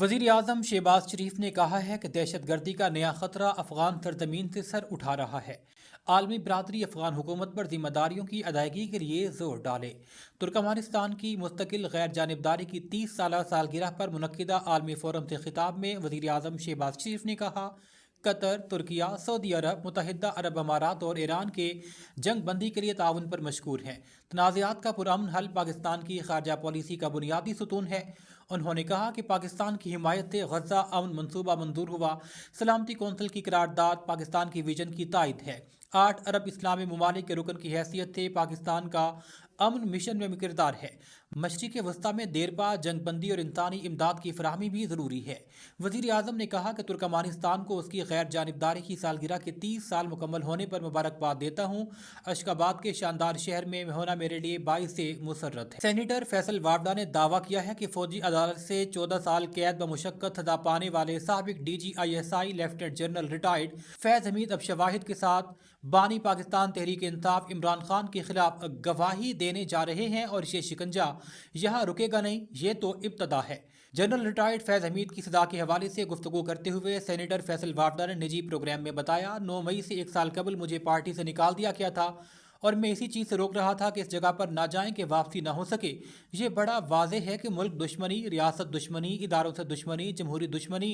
वज़ीर आज़म शहबाज शरीफ ने कहा है कि दहशत गर्दी का नया खतरा अफगान सरजमीन से सर उठा रहा है। आलमी बरादरी अफगान हुकूमत पर जिम्मेदारियों की अदायगी के लिए जोर डाले। तुर्कमानिस्तान की मुस्तकिल गैर जानिबदारी की 30 साल सालगिरह पर मुनक्किदा आलमी फोरम से खिताब में वज़ीर आज़म शहबाज शरीफ ने कहा, कतर, तुर्किया, सऊदी अरब, मुत्तहिदा अरब अमारात और ईरान के जंग बंदी के लिए ताउन पर मशकूर हैं। तनाज़ात का पुरअमन हल पाकिस्तान की खारजा पॉलिसी का बुनियादी सुतून है। उन्होंने कहा कि पाकिस्तान की हिमायत से गज़ा अमन मंसूबा मंजूर हुआ। सलामती कौंसिल की करारदाद पाकिस्तान की विजन की तायद है। 8 अरब इस्लामी ममालिक के रुकन की हैसियत से पाकिस्तान का अमन मिशन में किरदार है। मशरिक़ वस्ता में देरपा जंगबंदी और इंसानी इमदाद की फराहमी भी ज़रूरी है। वज़ीर आज़म ने कहा कि तुर्कमानिस्तान को उसकी गैर जानिबदारी की सालगिरह के 30 साल मुकम्मल होने पर मुबारकबाद देता हूँ। अशकाबाद के शानदार शहर में होना मेरे लिए बाइस से मुसर्रत है। सेनेटर फैसल वावड़ा ने दावा किया है कि फौजी अदालत से 14 साल कैद ब मुशक्कत सजा पाने वाले साबिक DGISI लेफ्टिनेंट जनरल रिटायर्ड फैज़ हमीद अब शवाहिद के साथ बानी पाकिस्तान तहरीक इंसाफ इमरान खान के खिलाफ गवाही देने जा रहे हैं और ये शिकंजा यहाँ रुकेगा नहीं, ये तो इब्तदा है। जनरल रिटायर्ड फैज़ हमीद की सजा के हवाले से गुफ्तगू करते हुए सेनेटर फैसल वावड़ा ने निजी प्रोग्राम में बताया, 9 मई से 1 साल कबल मुझे पार्टी से निकाल दिया गया था और मैं इसी चीज़ से रोक रहा था कि इस जगह पर ना जाएं कि वापसी ना हो सके। ये बड़ा वाज़ेह है कि मुल्क दुश्मनी, रियासत दुश्मनी, इदारों से दुश्मनी, जमहूरी दुश्मनी,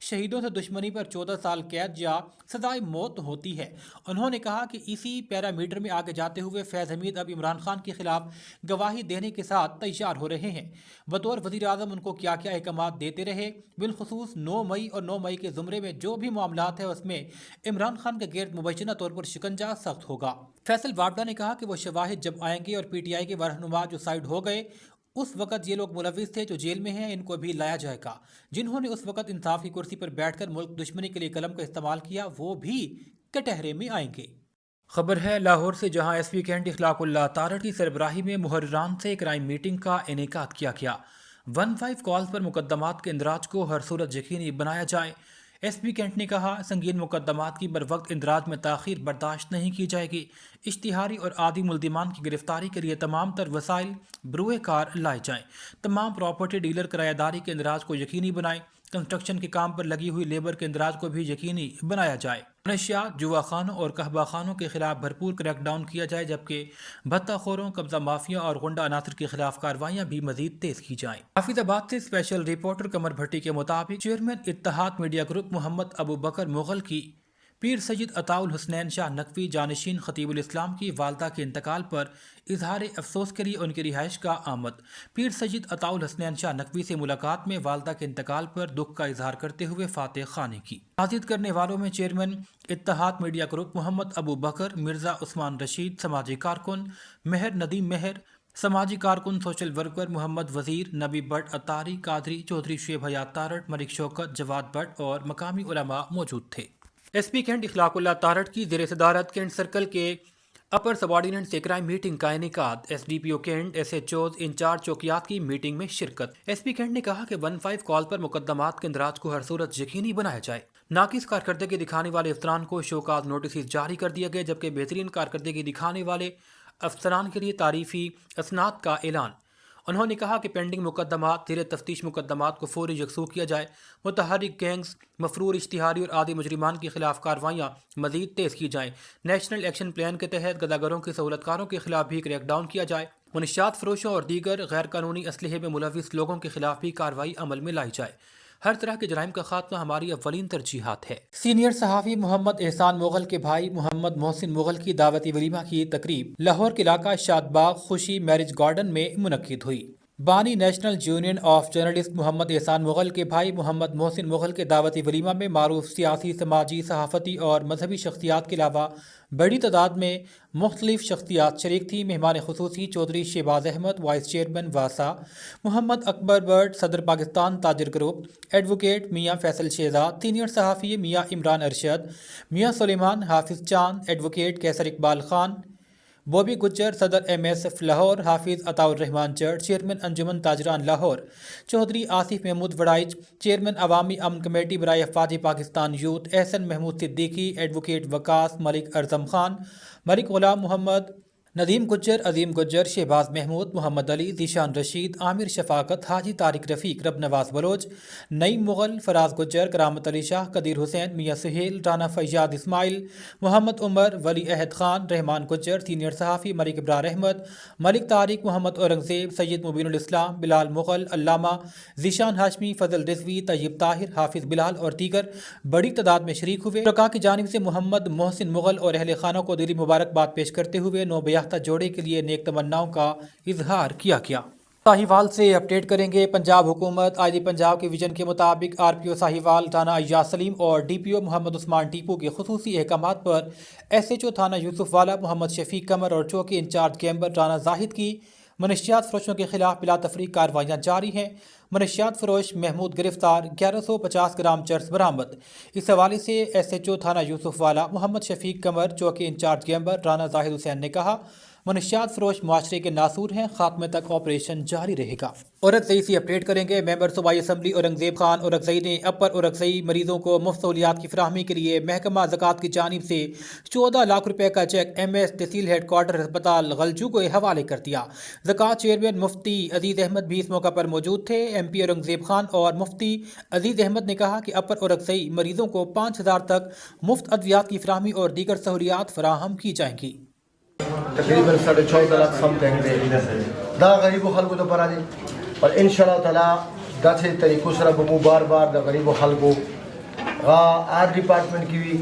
शहीदों से दुश्मनी पर 14 साल कैद या सजाए मौत होती है। उन्होंने कहा कि इसी पैरामीटर में आगे जाते हुए फैज़ हमीद अब इमरान खान के खिलाफ गवाही देने के साथ तैयार हो रहे हैं। बतौर वज़ीर आज़म उनको क्या क्या अहकामात देते रहे, बिलखुसूस 9 मई और 9 मई के ज़ुमरे में जो भी मामलात है उसमें इमरान खान के गिर्द मुबैना तौर पर शिकंजा सख्त होगा। फैसल वावड़ा ने कहा कि वो शवाहिद जब आएंगे और PTI के रहनुमा जो साइड हो गए, उस वक़्त ये लोग मुलविस थे जो जेल में हैं, इनको भी लाया जाएगा। जिन्होंने उस वक़्त इंसाफ की कुर्सी पर बैठकर मुल्क दुश्मनी के लिए कलम का इस्तेमाल किया, वो भी कटहरे में आएंगे। खबर है लाहौर से, जहां SP कैंट इखलाकुल्लाह तारड़ की सरबराही में मुहर्रिरान से क्राइम मीटिंग का इनेकाद किया गया। 15 कॉल्स पर मुकदमात के इंदराज को हर सूरत यकीनी बनाया जाए। SP कैंट ने कहा, संगीन मुकदमात की बरवक्त इंदराज में ताख़ीर बर्दाश्त नहीं की जाएगी। इश्तिहारी और आदि मुल्जिमान की गिरफ्तारी के लिए तमाम तर वसाइल बरूए कार लाए जाएँ। तमाम प्रॉपर्टी डीलर किरायादारी के इंदराज को यकीनी बनाएं। कंस्ट्रक्शन के काम पर लगी हुई लेबर के इंदराज को भी यकीनी बनाया जाए। नशियात, जुआ खानों और कहबा खानों के खिलाफ भरपूर क्रैकडाउन किया जाए, जबकि भत्ताखोरों, कब्जा माफिया और गुंडा अनासर के खिलाफ कार्रवाइयां भी मजीद तेज की जाएं। हाफिजाबाद से स्पेशल रिपोर्टर कमर भट्टी के मुताबिक chairman Ittehad media group Mohammad Abu Bakar Mughal की पीर सैयद अताउल हुसनैन शाह नकवी जानशीन खतीबुल इस्लाम की वालदा के इंतकाल पर इजहार अफसोस के लिए उनकी रिहाइश का आमद। पीर सैयद अताउल हुसनैन शाह नकवी से मुलाकात में वालदा के इंतकाल पर दुख का इजहार करते हुए फातह खाने की। ताज़ियत करने वालों में chairman Ittehad media group Mohammad Abu Bakar, Mirza Usman Rashid, समाजी कारकुन मेहर नदीम मेहर, समाजी कारकुन सोशल वर्कर मोहम्मद वजीर, नबी भट्ट अतारी, कादरी, चौधरी शुएब हयात तारड़, मलिक शौकत, जवाद भट्ट और मकामी उलमा मौजूद थे। SP कैंट इखलाकुल्लाह तारड़ की ज़ेर सदारत कैंट सर्कल के अपर सबॉर्डिनेट से क्राइम मीटिंग का इनेकाद। SDPO कैंट, SHOs, इंचार्ज चौकियात की मीटिंग में शिरकत। SP कैंट ने कहा कि 15 कॉल पर मुकदमात के इंदराज को हर सूरत यकीनी बनाया जाए। नाकिस कारकर्दगी दिखाने वाले अफसरान को शोकाज नोटिस जारी कर दिया गया, जबकि बेहतरीन कारकर्दगी दिखाने वाले अफसरान के लिए तारीफी असनाद का ऐलान। उन्होंने कहा कि पेंडिंग मुकदमात, ज़ेर तफ्तीश मुकदमात को फौरी यकसूख किया जाए। मुतहर्रिक गैंग्स, मफरूर, इश्तिहारी और आदि मुजरिमान के खिलाफ कार्रवाइयाँ मजीद तेज़ की जाएँ। नेशनल एक्शन प्लान के तहत गदागरों के सहूलतकारों के खिलाफ भी क्रैकडाउन किया जाए। मुनशियात फरोशों और दीगर गैर कानूनी असलहे में मुलविस लोगों के खिलाफ भी कार्रवाई अमल में लाई जाए। हर तरह के जराइम का खात्मा हमारी अव्वलीन तरजीहात है। सीनियर सहाफ़ी मोहम्मद एहसान मुगल के भाई मोहम्मद मोहसिन मुगल की दावती वलीमा की तकरीब लाहौर के इलाका शादबाग खुशी मैरिज गार्डन में मुनक्किद हुई। बानी national union of journalist Mohammad Ehsan Mughal के भाई मोहम्मद मोहसिन मुगल के दावती वलीमा में मारूफ सियासी, समाजी, सहाफ़ती और मजहबी शख्सियात के अलावा बड़ी तादाद में मुख्तलिफ शख्सियात शरीक थी। मेहमान खुसूसी चौधरी शहबाज अहमद, वाइस चेयरमैन वासा, मोहम्मद अकबर बर्ड, सदर पाकिस्तान ताजिर ग्रुप, एडवोकेट मियाँ फैसल शहजाद, सीनियर सहाफ़ी मियाँ इमरान अरशद, मियाँ सुलेमान, हाफिज चांद, एडवोकेट कैसर इकबाल खान, बॉबी गुज्जर, सदर MSF Lahore, Hafiz Ataur Rehman Jatt, chairman Anjuman Tajran Lahore, Chaudhry Asif Mahmood Waraich, chairman Awami Aman committee बराए अफवाज पाकिस्तान यूथ, एहसन महमूद सिद्दीकी, एडवोकेट वकास, मलिक अरजम खान, मलिक गुलाम मोहम्मद, ندیم गुज्जर, अजीम गुज्जर, शहबाज महमूद, मोहम्मद अली, जीशान रशीद, आमिर शफाकत, हाजी तारिक रफ़ीक, रब नवाज बलोच, नईम मुगल, फराज गुज्जर, करामत अली शाह, कदीर हुसैन, मियाँ सुहेल, राना फैयाद इस्माइल, मोहम्मद उमर, वली अहद खान, रहमान गुज्जर, सीनियर सहाफ़ी मलिक इब्रार अहमद, मलिक तारिक, मोहम्मद औरंगजेब, सैयद मुबीनुल इस्लाम, बिलाल मुगल, अल्लामा जीशान हाशमी, फजल रिजवी, तैयब ताहिर, हाफिज़ बिलाल और दीगर बड़ी तादाद में शरीक हुए। रका की जानिब से मोहम्मद मोहसिन मुगल और अहले खाना को दिली मुबारकबाद पेश करते हुए नौबयाख्ता जोड़े के लिए नेक तमन्नाओं का इजहार किया गया। साहिवाल से अपडेट करेंगे। पंजाब हुकूमत आईजी पंजाब के विजन के मुताबिक RPO साहिवाल थाना अय्याज सलीम और DPO मोहम्मद उस्मान टीपू के खुसूसी अहकामात पर SHO थाना यूसुफ वाला मोहम्मद शफीक कमर और चौकी इंचार्ज कैम्बर राना जाहिद की मनशियात फरोशों के खिलाफ बिला तफरीक कार्रवाइयाँ जारी हैं। मनशियात फरोश महमूद गिरफ्तार, 1150 ग्राम चर्स बरामद। इस हवाले से SHO थाना यूसुफ वाला मोहम्मद शफीक कमर, चौकी इंचार्ज कैम्बर राना जाहिद हुसैन ने कहा, मनशियात फरोश माशरे के नासूर हैं, खात्मे तक ऑपरेशन जारी रहेगा। औरकजई से अपडेट करेंगे। मेंबर सूबाई असम्बली औरंगजेब खान औरकजई ने अपर औरकजई मरीजों को मुफ्त सहूलियात की फराहमी के लिए महकमा ज़कात की जानिब से 14 लाख रुपए का चेक MS तहसील हेड क्वार्टर अस्पताल गलजू को हवाले कर दिया। ज़कात चेयरमैन मुफ्ती अजीज़ अहमद भी इस मौका पर मौजूद थे। MP औरंगजेब खान और मुफ्ती अजीज़ अहमद ने कहा कि अपर औरकजई मरीजों को 5000 तक मुफ्त अद्वियात की फराहमी और दीगर सहूलियात फराहम की जाएंगी। तकरीबन 14.5 लाख समथिंग दे दा गरीबो खल्को तो परा दे और इंशाल्लाह ताला दासे तरीकों से बमु बार बार दा गरीबो खल्को गा आर डिपार्टमेंट की भी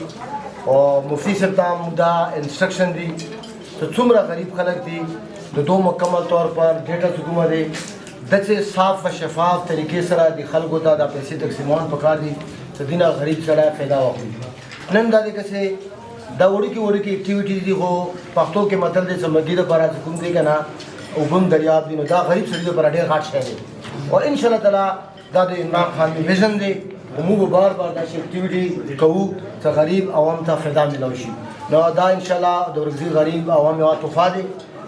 और मुफ्ती सरता मुदा इंस्ट्रक्शन दी तो चुमरा गरीब खलक थी तो दो मुकम्मल तौर पर डेटा सुकुमा दे दसे साफ व शफाफ तरीके से दी खल्को दा पैसे तकसीमान पका दी तो दिना गरीब सड़ा फायदा हुई नन दादे कैसे دا وړي کې اکټیویټیز دي خو پښتو کې متل دې سمګي د بارا کوم دی کنه او بم دریاب دي نو دا غریب سړي د بارا ډېر غاټ شي او ان شاء الله تعالی دا د عمران خان ویژن دی موږ بار بار دا اکټیویټي کوو چې غریب عوام ته فایده ملوي شي نو دا ان شاء الله د ورغزي غریب عوام یو توفا دی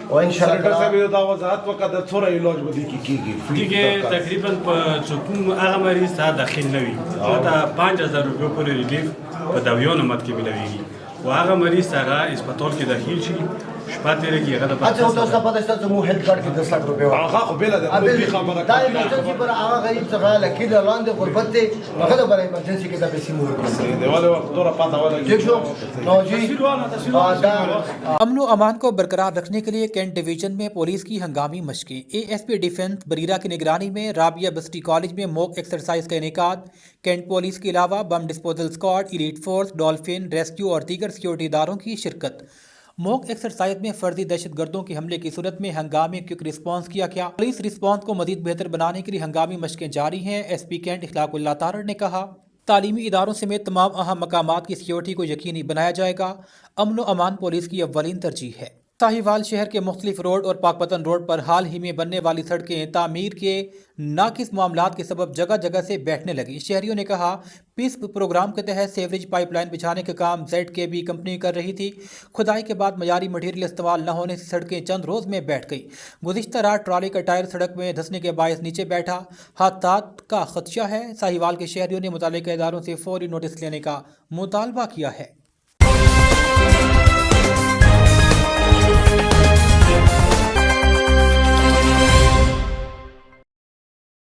او ان شاء الله سرکار صاحب دا وضاحت وکړه د څوره علاج بدی کیږي تقریبا په کوم هغه مریض ته داخل نه وي دا 5000 روپیو پورې ریلیف په داویونو مت کې ملويږي و هغه مریض هغه هسپتال کې داخل شي شپه تیرې کې هغه د اچھا تاسو په تاسو ته مو هیلث کارت کې 10 لک روپیا هغه خو بل د خبره دا ایمرجنسي پر هغه غریب څنګه لکه د لاندې غربت ته هغه د ایمرجنسي کې د پیسې مو ورکړي دیواله وخت دوره پاته ولا دیکھو نو جی अमन व अमान को बरकरार रखने के लिए कैंट डिवीजन में पुलिस की हंगामी मशकें। ASP डिफेंस बरीरा की निगरानी में राबिया बस्ती कॉलेज में मॉक एक्सरसाइज का इनेकाद। कैंट पुलिस के अलावा bomb disposal squad, elite force, dolphin rescue और दीगर सिक्योरिटी इदारों की शिरकत। मॉक एक्सरसाइज में फर्जी दहशतगर्दों के हमले की सूरत में हंगामी क्विक रिस्पांस किया गया। पुलिस रिस्पांस को मजीद बेहतर बनाने के लिए हंगामी मशकें जारी हैं। SP कैंट इखलाकुल्लाह तारड़ ने कहा, तालीमी इदारों समेत तमाम अहम मकामात की सिक्योरिटी को यकीनी बनाया जाएगा। अमन व अमान पुलिस की अव्वलीन तरजीह है। साहिवाल शहर के मुख्तलिफ रोड और पाकपतन रोड पर हाल ही में बनने वाली सड़कें तामीर के नाकिस मामलात के सबब जगह जगह से बैठने लगी। शहरियों ने कहा, पीस प्रोग्राम के तहत सीवरेज पाइपलाइन बिछाने का काम ZKB कंपनी कर रही थी। खुदाई के बाद मयारी मटीरियल इस्तेमाल न होने से सड़कें चंद रोज़ में बैठ गई। गुज़िश्ता रात ट्राली का टायर सड़क में धंसने के बायस नीचे बैठा। हादसात का खदशा है। साहिवाल के शहरियों ने मुताल्लिका इदारों से फौरी नोटिस लेने का मुतालबा किया है।